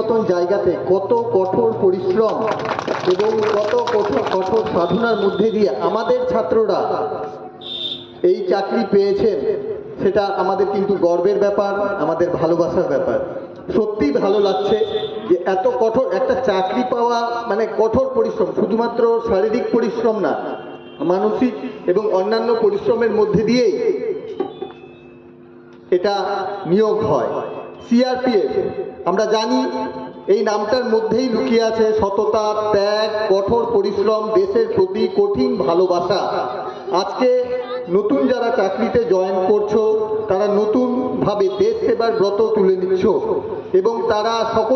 মতন জায়গাতে কত কঠোর পরিশ্রম এবং কত কঠোর সাধনার মধ্যে দিয়ে আমাদের ছাত্ররা এই চাকরি পেয়েছেন, সেটা আমাদের কিন্তু গর্বের ব্যাপার, আমাদের ভালোবাসার ব্যাপার। সত্যি ভালো লাগছে যে এত কঠোর একটা চাকরি পাওয়া মানে কঠোর পরিশ্রম, শুধুমাত্র শারীরিক পরিশ্রম না, মানসিক এবং অন্যান্য পরিশ্রমের মধ্যে দিয়েই এটা নিয়োগ হয়। সিআরপিএফ আমরা জানি এই নামটার মধ্যেই লুকিয়ে আছে সততা, ত্যাগ, কঠোর পরিশ্রম, দেশের প্রতি কঠিন ভালোবাসা। আজকে নতুন যারা চাকরিতে জয়েন করছো, তারা নতুনভাবে দেশ সেবার ব্রত তুলে নিচ্ছ এবং তারা সকল